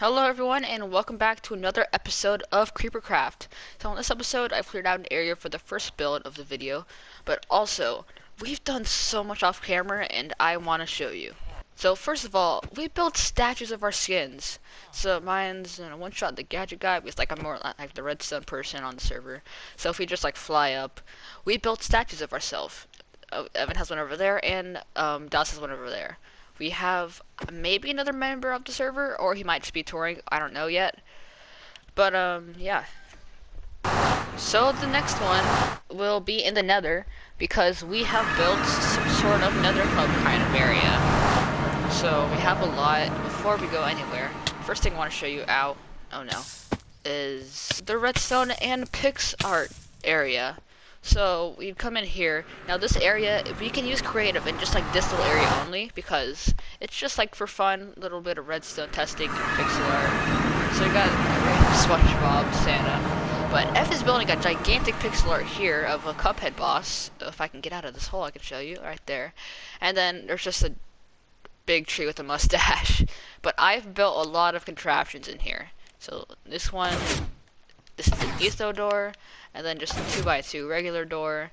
Hello everyone and welcome back to another episode of CreeperCraft. So in this episode I've cleared out an area for the first build of the video, but also we've done so much off camera and I want to show you. So first of all, we built statues of our skins. So mine's one shot the gadget guy because I'm more like the redstone person on the server. So if we just fly up, we built statues of ourselves. Evan has one over there and Dallas has one over there. We have maybe another member of the server, or he might just be touring. I don't know yet. But, yeah. So the next one will be in the nether, because we have built some sort of nether hub kind of area. So we have a lot. Before we go anywhere, first thing I want to show you, oh no, is the redstone and pix art area. So we'd come in here. Now this area, we can use creative and just this little area only because it's just for fun, little bit of redstone testing and pixel art. So we got SpongeBob, Santa. But F is building a gigantic pixel art here of a Cuphead boss. If I can get out of this hole, I can show you right there. And then there's just a big tree with a mustache. But I've built a lot of contraptions in here. So this is an etho door. And then just a 2x2 regular door.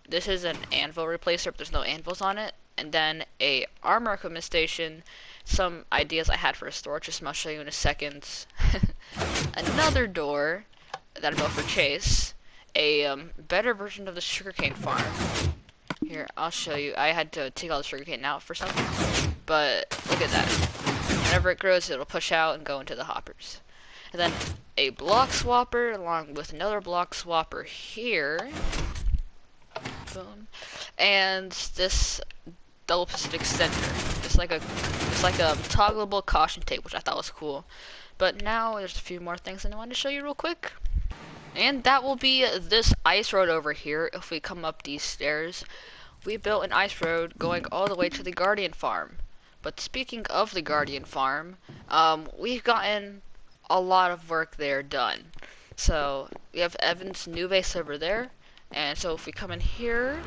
This is an anvil replacer, but there's no anvils on it. And then a armor equipment station. Some ideas I had for a storage system I'll show you in a second. Another door that I built for Chase. A better version of the sugarcane farm. Here, I'll show you. I had to take all the sugarcane out for something. But look at that. Whenever it grows, it'll push out and go into the hoppers. And then a block swapper along with another block swapper here. Boom. And this double piston extender. It's like a toggleable caution tape, which I thought was cool. But now there's a few more things I wanted to show you real quick. And that will be this ice road over here. If we come up these stairs, we built an ice road going all the way to the Guardian farm. But speaking of the Guardian farm, we've gotten a lot of work there done. So we have Evan's new base over there, and so if we come in here,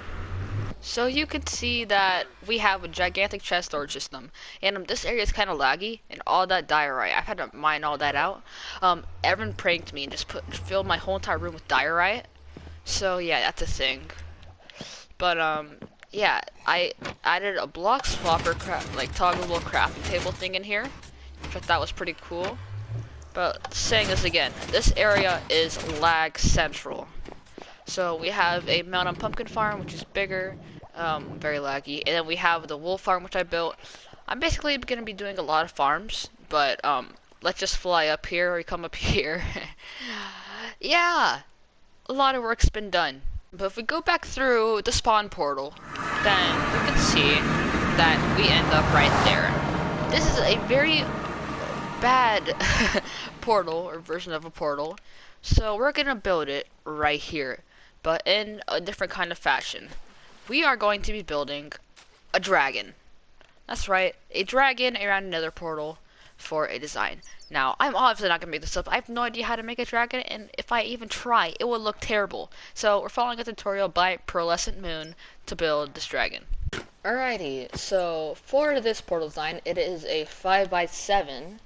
so you can see that we have a gigantic chest storage system, and this area is kind of laggy, and all that diorite, I've had to mine all that out. Evan pranked me and just filled my whole entire room with diorite, so yeah, that's a thing. But yeah, I added a block swapper toggleable crafting table thing in here, which I thought was pretty cool. But saying this again, this area is lag central. So we have a mountain pumpkin farm, which is bigger, very laggy, and then we have the wool farm, which I built. I'm basically going to be doing a lot of farms, but let's just fly up here or come up here. Yeah, a lot of work's been done. But if we go back through the spawn portal, then we can see that we end up right there. This is a very bad portal or version of a portal, so we're gonna build it right here, but in a different kind of fashion. We are going to be building a dragon. That's right, a dragon around another portal for a design. Now, I'm obviously not gonna make this up. I have no idea how to make a dragon, and if I even try, it will look terrible. So we're following a tutorial by Pearlescent Moon to build this dragon. Alrighty, so for this portal design, it is a 5x7.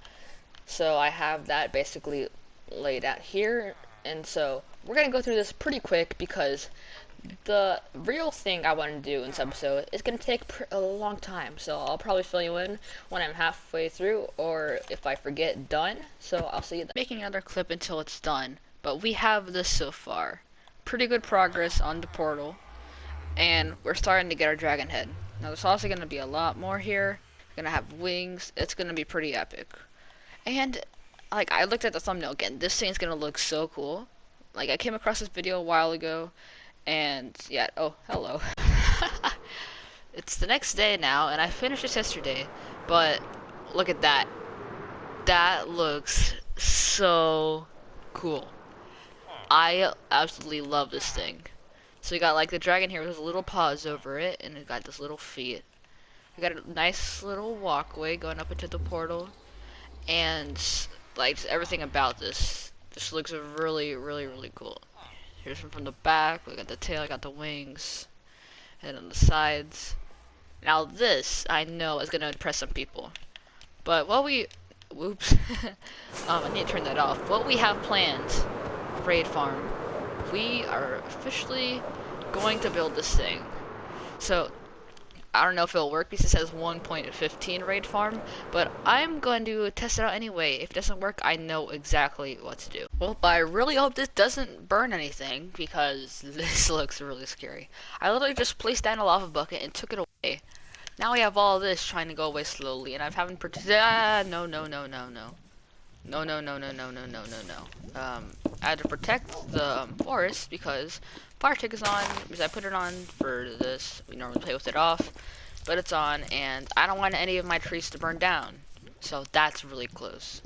So I have that basically laid out here, and so we're going to go through this pretty quick because the real thing I want to do in this episode is going to take a long time. So I'll probably fill you in when I'm halfway through, or if I forget, done. So I'll see you then. Making another clip until it's done, but we have this so far. Pretty good progress on the portal, and we're starting to get our dragon head. Now there's also going to be a lot more here. We're going to have wings. It's going to be pretty epic. And, I looked at the thumbnail again. This thing's gonna look so cool. I came across this video a while ago, and, yeah, oh, hello. It's the next day now, and I finished this yesterday, but look at that. That looks so cool. I absolutely love this thing. So we got, the dragon here with a little paws over it, and it got this little feet. We got a nice little walkway going up into the portal. And just everything about this just looks really, really, really cool. Here's from the back. We got the tail, I got the wings, and on the sides. Now this I know is gonna impress some people, but while we Whoops. I need to turn that off. What we have planned, raid farm. We are officially going to build this thing. So, I don't know if it'll work because it says 1.15 raid farm, but I'm going to test it out anyway. If it doesn't work, I know exactly what to do. Well, but I really hope this doesn't burn anything because this looks really scary. I literally just placed down a lava bucket and took it away. Now we have all this trying to go away slowly, and I haven't no, no, no, no, no. No, no, no, no, no, no, no, no, no. I had to protect the forest because fire tick is on, because I put it on for this. We normally play with it off, but it's on, and I don't want any of my trees to burn down. So that's really close.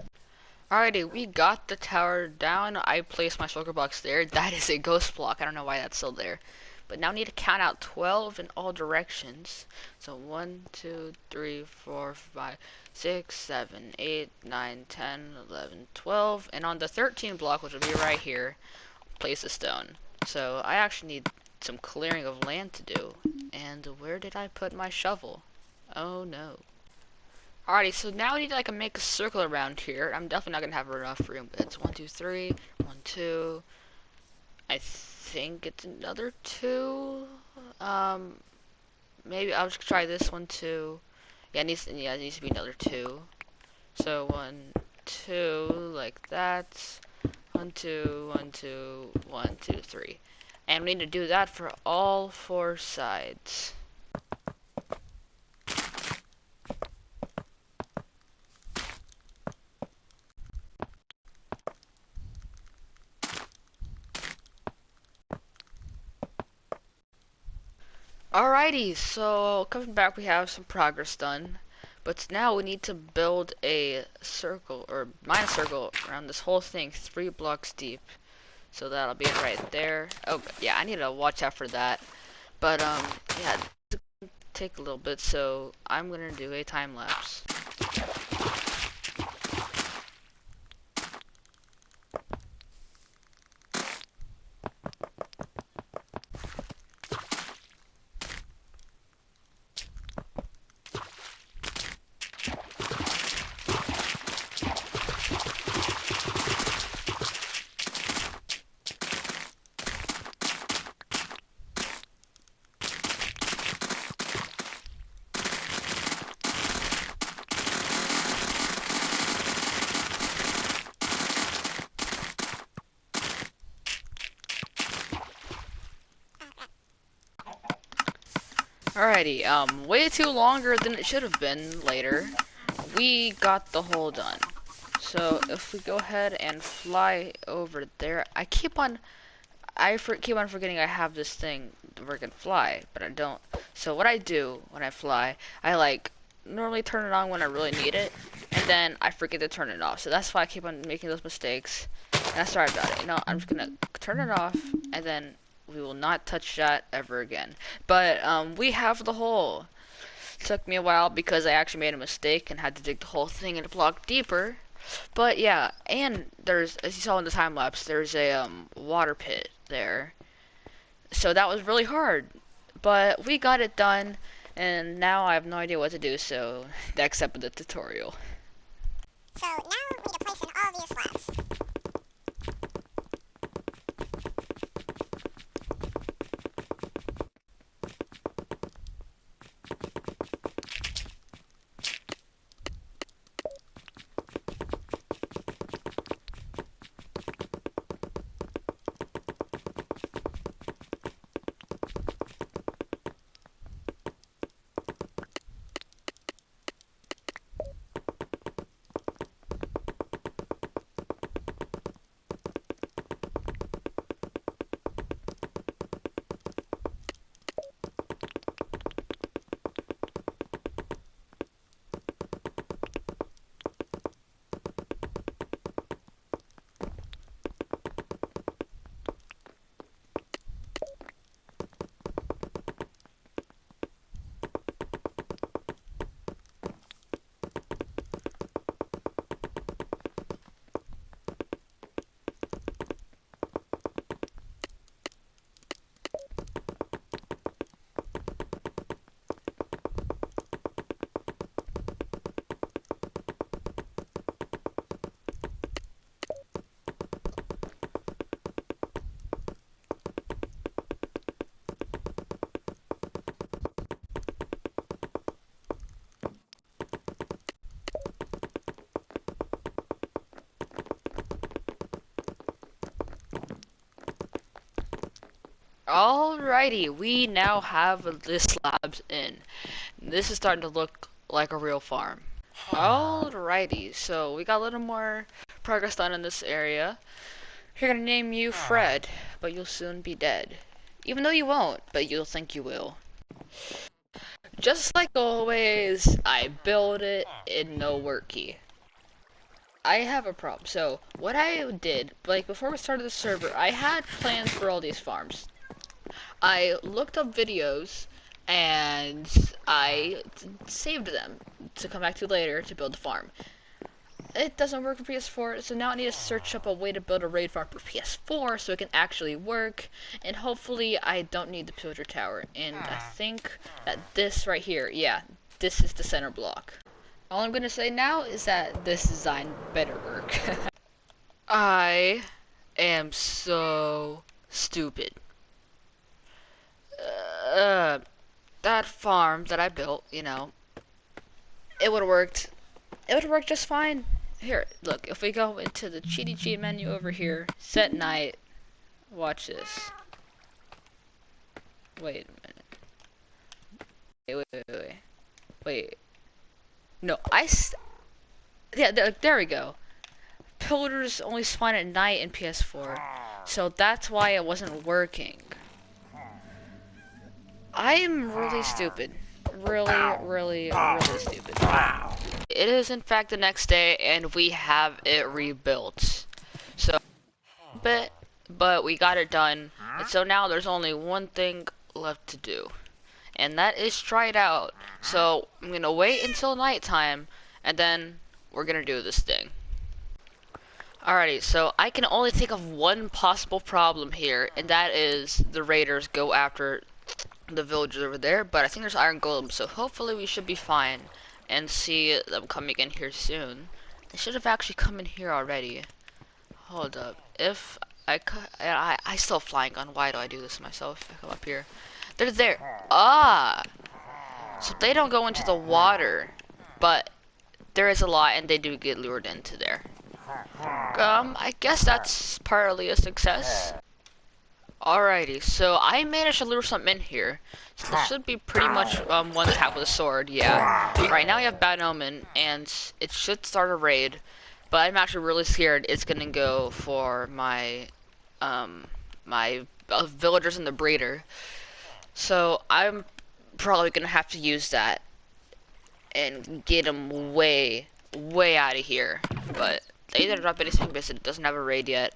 Alrighty, we got the tower down. I placed my shulker box there. That is a ghost block. I don't know why that's still there. But now I need to count out 12 in all directions. So 1, 2, 3, 4, 5, 6, 7, 8, 9, 10, 11, 12. And on the 13 block, which will be right here, place a stone. So I actually need some clearing of land to do. And where did I put my shovel? Oh no. Alrighty, so now we need to make a circle around here. I'm definitely not going to have enough room. It's 1, 2, 3, 1, 2. I think it's another 2. Maybe I'll just try this one too. Yeah, it needs to be another 2. So 1, 2, like that. 1, 2, 1, 2, 1, 2, 3. And we need to do that for all 4 sides. Alrighty, so coming back, we have some progress done, but now we need to build a circle, or mine a circle, around this whole thing, 3 blocks deep. So that'll be right there. Oh, yeah, I need to watch out for that. But, yeah, it's gonna take a little bit, so I'm gonna do a time lapse. Alrighty, way too longer than it should have been later. We got the hole done. So if we go ahead and fly over there, keep on forgetting I have this thing where I can fly, but I don't. So what I do when I fly, I normally turn it on when I really need it, and then I forget to turn it off. So that's why I keep on making those mistakes. And I'm sorry about it. You know, I'm just gonna turn it off, and then we will not touch that ever again. But we have the hole. Took me a while because I actually made a mistake and had to dig the whole thing in a block deeper. But yeah, and there's, as you saw in the time lapse, there's a water pit there. So that was really hard. But we got it done, and now I have no idea what to do, so next up in the tutorial. So now we need to place in all these slabs. Alrighty, we now have the slabs in. This is starting to look like a real farm. Alrighty, so we got a little more progress done in this area. We're gonna name you Fred, but you'll soon be dead. Even though you won't, but you'll think you will. Just like always, I build it in no work key. I have a problem. So, what I did, like before we started the server, I had plans for all these farms. I looked up videos and I saved them to come back to later to build the farm. It doesn't work for PS4, so now I need to search up a way to build a raid farm for PS4 so it can actually work, and hopefully I don't need the pillager tower. And I think that this right here, yeah, this is the center block. All I'm gonna say now is that this design better work. I am so stupid. That farm that I built, you know, it would have worked. It would have worked just fine. Here, look, if we go into the cheaty cheat menu over here, set night, watch this. Wait a minute. Wait. No, yeah, there we go. Pillars only spawn at night in PS4, so that's why it wasn't working. I am really stupid. Really stupid. It is in fact the next day, and we have it rebuilt. So, but we got it done, and so now there's only one thing left to do, and that is try it out. So I'm gonna wait until nighttime, and then we're gonna do this thing. Alrighty, so I can only think of one possible problem here, and that is the raiders go after the villagers over there, but I think there's iron golems, so hopefully we should be fine and see them coming in here soon. They should have actually come in here already. Hold up. If I still have flying gun. Why do I do this myself? If I come up here. They're there. Ah! So they don't go into the water, but there is a lot, and they do get lured into there. I guess that's partly a success. Alrighty, so I managed to lure something in here. So this should be pretty much one tap with a sword, yeah. Right now we have Bad Omen, and it should start a raid. But I'm actually really scared it's gonna go for my villagers in the breeder. So I'm probably gonna have to use that and get them way out of here. But they didn't drop anything because it doesn't have a raid yet,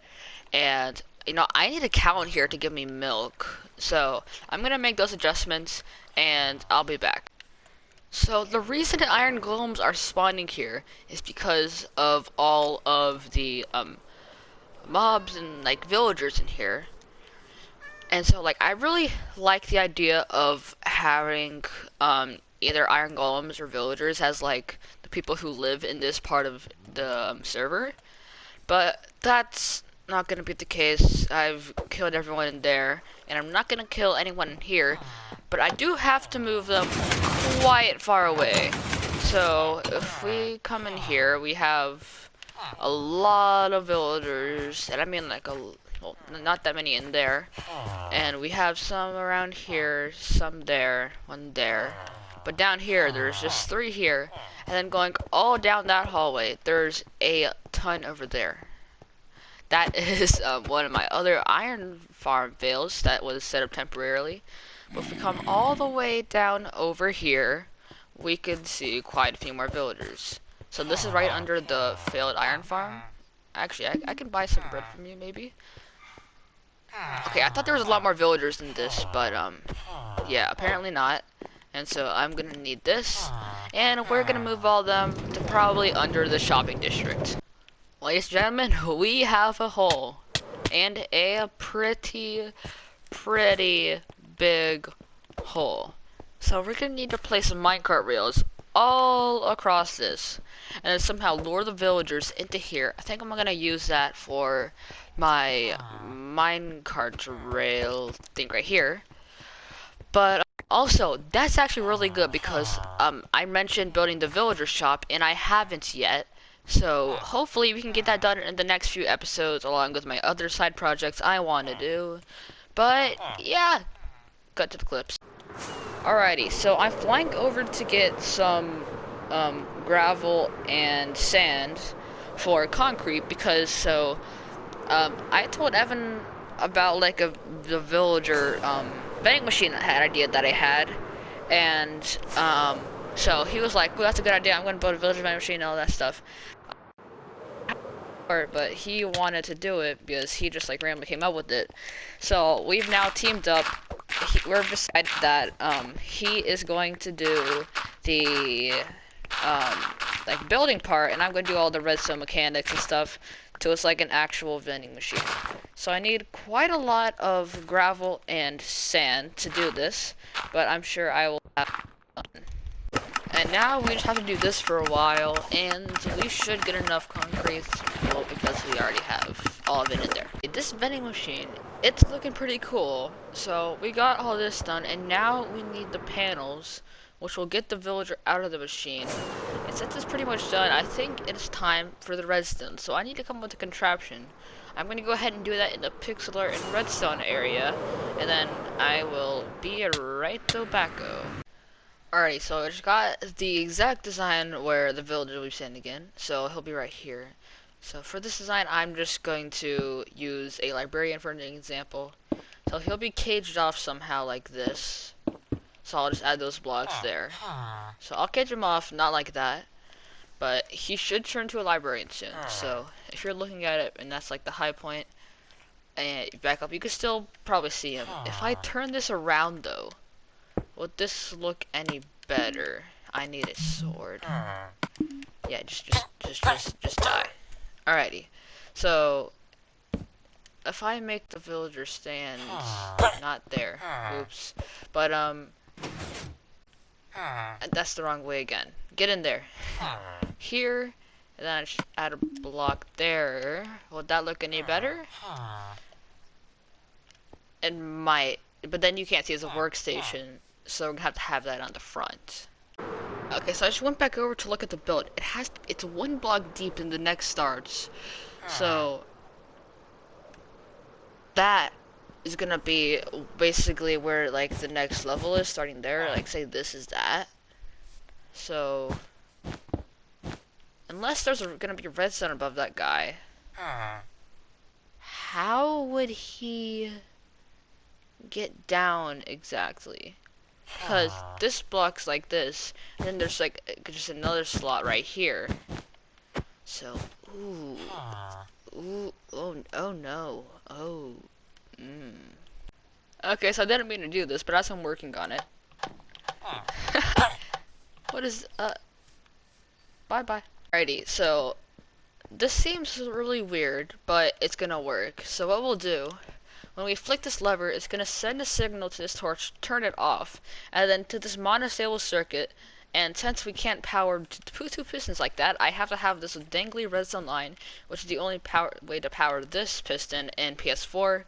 and you know, I need a cow in here to give me milk. So I'm gonna make those adjustments and I'll be back. So the reason that iron golems are spawning here is because of all of the mobs and like villagers in here. And so like I really like the idea of having either iron golems or villagers as like the people who live in this part of the server. But that's not gonna be the case. I've killed everyone in there, and I'm not gonna kill anyone in here, but I do have to move them quite far away. So if we come in here, we have a lot of villagers, and I mean like well, not that many in there, and we have some around here, some there, one there, but down here there's just 3 here, and then going all down that hallway there's a ton over there. That is one of my other iron farm fails that was set up temporarily. But if we come all the way down over here, we can see quite a few more villagers. So this is right under the failed iron farm. Actually, I can buy some bread from you, maybe. Okay, I thought there was a lot more villagers than this, but yeah, apparently not. And so I'm gonna need this, and we're gonna move all of them to probably under the shopping district. Ladies and gentlemen, we have a hole, and a pretty big hole. So we're gonna need to place some minecart rails all across this, and then somehow lure the villagers into here. I think I'm gonna use that for my minecart rail thing right here. But also, that's actually really good because I mentioned building the villager shop, and I haven't yet. So hopefully we can get that done in the next few episodes along with my other side projects I want to do. But yeah, cut to the clips. Alrighty, so I'm flying over to get some gravel and sand for concrete because I told Evan about like the villager vending machine idea that I had, and so he was like, "Well, that's a good idea. I'm going to build a villager vending machine and all that stuff." But he wanted to do it because he just like randomly came up with it. So we've now teamed up. We've decided that he is going to do the like building part, and I'm going to do all the redstone mechanics and stuff. So it's like an actual vending machine. So I need quite a lot of gravel and sand to do this, but I'm sure I will have fun. And now we just have to do this for a while, and we should get enough concrete, well, because we already have all of it in there. This vending machine, it's looking pretty cool. So we got all this done, and now we need the panels, which will get the villager out of the machine. And since it's pretty much done, I think it's time for the redstone. So I need to come up with a contraption. I'm going to go ahead and do that in the pixel art and redstone area, and then I will be right backo. Alrighty, so I just got the exact design where the villager will be standing again, so he'll be right here. So for this design, I'm just going to use a librarian for an example. So he'll be caged off somehow like this. So I'll just add those blocks there. So I'll cage him off, not like that, but he should turn to a librarian soon. So if you're looking at it and that's like the high point, and back up, you can still probably see him. If I turn this around though, would this look any better? I need a sword. Yeah, just die. Alrighty. So if I make the villager stand not there. Oops. But that's the wrong way again. Get in there. Here, and then I just add a block there. Would that look any better? It might, but then you can't see as a workstation. So we're gonna have to have that on the front. Okay, so I just went back over to look at the build. It's one block deep and the next starts. So that is gonna be basically where like the next level is, starting there. Like say this is that. So unless there's gonna be a redstone above that guy, how would he get down exactly? Because this block's like this, and then there's like just another slot right here. So, oh no, Okay, so I didn't mean to do this, but as I'm working on it. What is, bye-bye. Alrighty, so, this seems really weird, but it's gonna work. So what we'll do, when we flick this lever, it's going to send a signal to this torch, turn it off, and then to this monostable circuit, and since we can't power two pistons like that, I have to have this dangly redstone line, which is the only way to power this piston in PS4,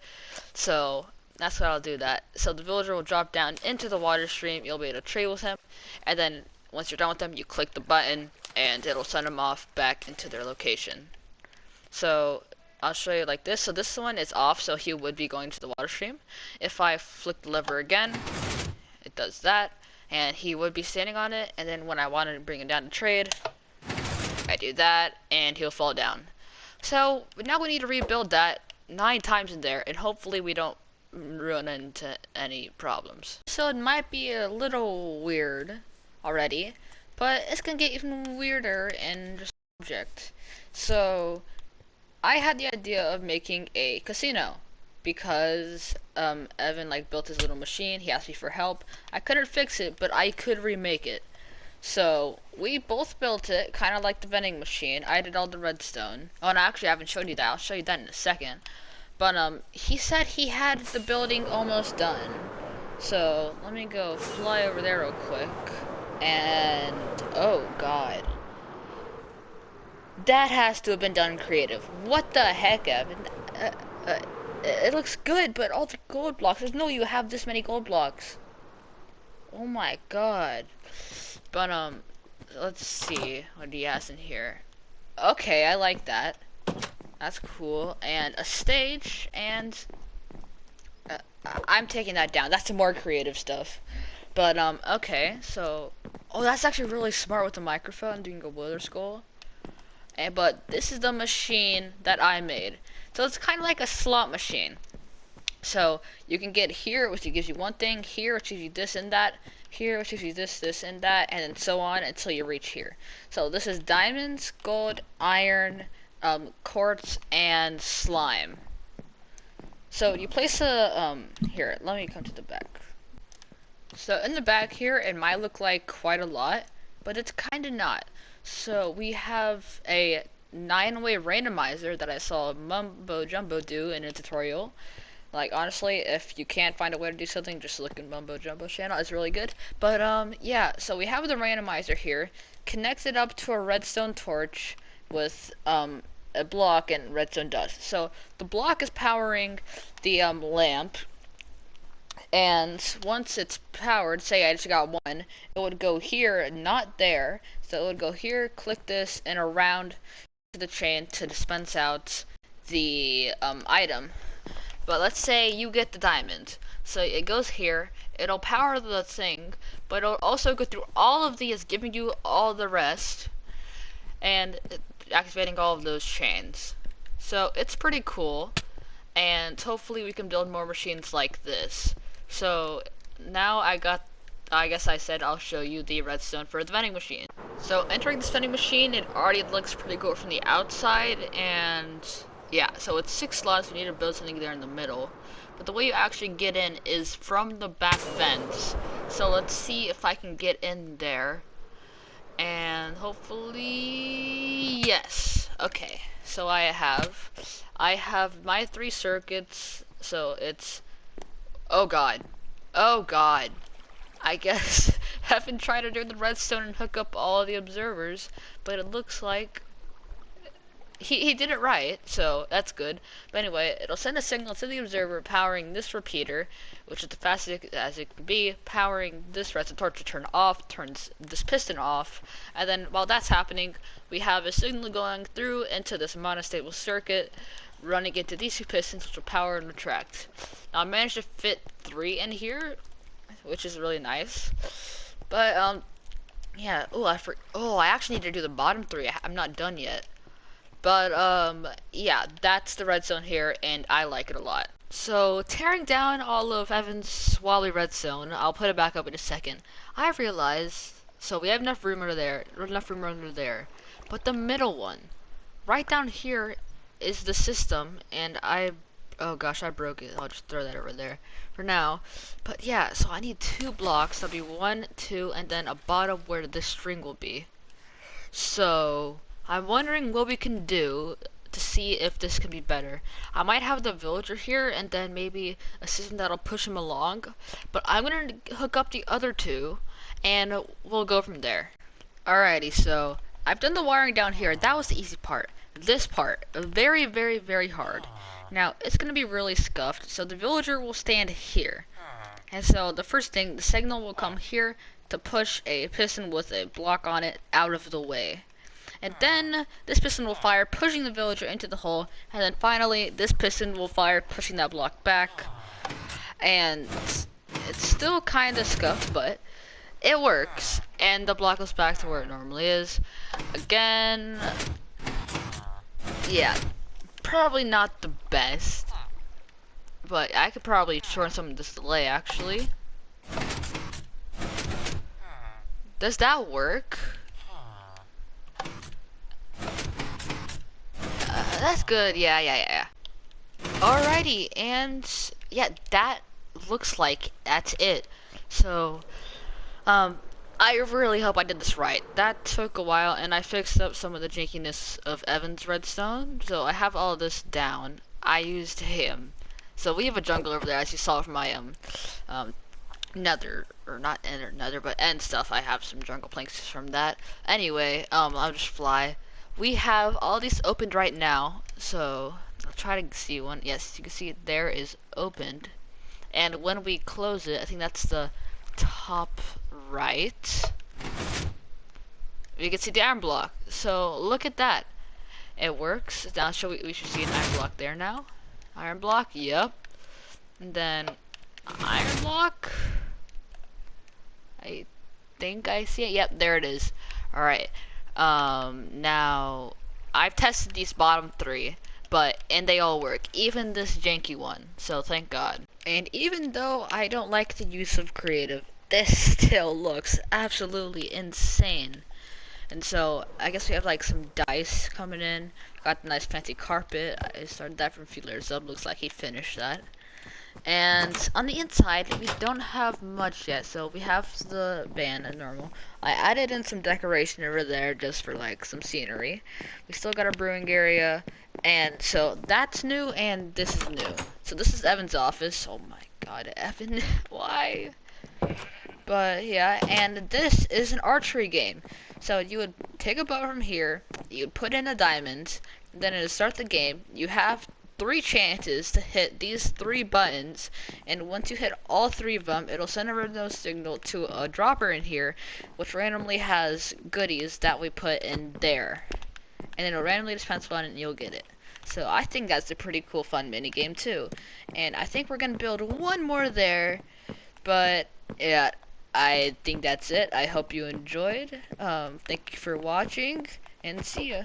so that's how I'll do that. So the villager will drop down into the water stream, you'll be able to trade with him, and then once you're done with them, you click the button, and it'll send them off back into their location. So I'll show you like this. So this one is off, so he would be going to the water stream. If I flick the lever again, it does that, and he would be standing on it. And then when I want to bring him down to trade, I do that, and he'll fall down. So now we need to rebuild that 9 times in there, and hopefully we don't run into any problems. So it might be a little weird already, but it's gonna get even weirder in just object. So I had the idea of making a casino because Evan like built his little machine. He asked me for help. I couldn't fix it, but I could remake it. So we both built it, kind of like the vending machine. I did all the redstone. Oh, and actually I haven't shown you that. I'll show you that in a second. But he said he had the building almost done. So let me go fly over there real quick. And oh god. That has to have been done creative. What the heck, Evan? It looks good, but all the gold blocks. There's no way you have this many gold blocks. Oh my god. But, let's see. What he has in here? Okay, I like that. That's cool. And a stage, and I'm taking that down. That's some more creative stuff. But okay, so oh, that's actually really smart with the microphone doing a wither skull. And but this is the machine that I made. So it's kind of like a slot machine. So you can get here, which gives you one thing, here, which gives you this and that, here, which gives you this, this, and that, and then so on until you reach here. So this is diamonds, gold, iron, quartz, and slime. So you place a, here, let me come to the back. So in the back here, it might look like quite a lot, but it's kind of not. So we have a 9-way randomizer that I saw Mumbo Jumbo do in a tutorial. Like, honestly, if you can't find a way to do something, just look in Mumbo Jumbo's channel. It's really good. But, yeah, so we have the randomizer here, connected up to a redstone torch with, a block and redstone dust. So, the block is powering the, lamp, and once it's powered, say I just got one, it would go here, not there. So, it would go here, click this, and around the chain to dispense out the, item. But let's say you get the diamond. So it goes here, it'll power the thing, but it'll also go through all of these, giving you all the rest, and activating all of those chains. So it's pretty cool, and hopefully we can build more machines like this. So now I guess I said I'll show you the redstone for the vending machine. So entering this vending machine, it already looks pretty cool from the outside, and yeah, so it's 6 slots. We need to build something there in the middle. But the way you actually get in is from the back vents. So let's see if I can get in there. And hopefully, yes. Okay, so I have my 3 circuits. So it's, oh god. Oh god. I guess I've been trying to do the redstone and hook up all of the observers, but it looks like he did it right, so that's good. But anyway, it'll send a signal to the observer powering this repeater, which is the fastest as it can be, powering this redstone torch to turn off, turns this piston off, and then while that's happening, we have a signal going through into this monostable circuit, running into these 2 pistons, which will power and retract. Now I managed to fit 3 in here, which is really nice. But yeah. I actually need to do the bottom 3. I'm not done yet. But, yeah, that's the redstone here, and I like it a lot. So, tearing down all of Evan's Swally redstone, I'll put it back up in a second. I realized, so we have enough room under there, but the middle one, right down here, is the system, and oh gosh, I broke it. I'll just throw that over there for now. But yeah, so I need 2 blocks. That'll be 1, 2, and then a bottom where this string will be. So I'm wondering what we can do to see if this can be better. I might have the villager here and then maybe a system that'll push him along, but I'm gonna hook up the other 2 and we'll go from there. Alrighty, so I've done the wiring down here. That was the easy part. This part, very, very, very hard. Now, it's gonna be really scuffed, so the villager will stand here. And so the first thing, the signal will come here to push a piston with a block on it out of the way. And then this piston will fire, pushing the villager into the hole. And then finally, this piston will fire, pushing that block back. And it's still kind of scuffed, but it works. And the block goes back to where it normally is. Again, yeah, probably not the best. But I could probably shorten some of this delay, actually. Does that work? That's good. Yeah. Alrighty, and yeah, that looks like that's it. So, I really hope I did this right. That took a while, and I fixed up some of the jankiness of Evan's redstone. So I have all of this down. I used him. So we have a jungle over there, as you saw from my nether, or not ender, nether, but end stuff. I have some jungle planks from that. Anyway, I'll just fly. We have all these opened right now, so I'll try to see one. Yes, you can see it there is opened. And when we close it, I think that's the top right, we can see the iron block. So look at that. It works. Now we should see an iron block there now. Iron block, yep. And then iron block. I think I see it. Yep, there it is. Alright. Now I've tested these bottom three, and they all work, even this janky one. So thank God. And even though I don't like the use of creative, this still looks absolutely insane. And so I guess we have like some dice coming in. Got the nice fancy carpet. I started that from a few layers up. Looks like he finished that. And on the inside, we don't have much yet. So we have the band as normal. I added in some decoration over there just for like some scenery. We still got our brewing area. And so that's new, and this is new. So this is Evan's office. Oh my god, Evan, why? But yeah, and this is an archery game. So you would take a bow from here, you would put in a diamond, then it would start the game. You have 3 chances to hit these 3 buttons, and once you hit all 3 of them, it'll send a random signal to a dropper in here, which randomly has goodies that we put in there. And it'll randomly dispense one and you'll get it. So I think that's a pretty cool fun mini game too. And I think we're gonna build one more there, but yeah, I think that's it. I hope you enjoyed. Thank you for watching, and see ya.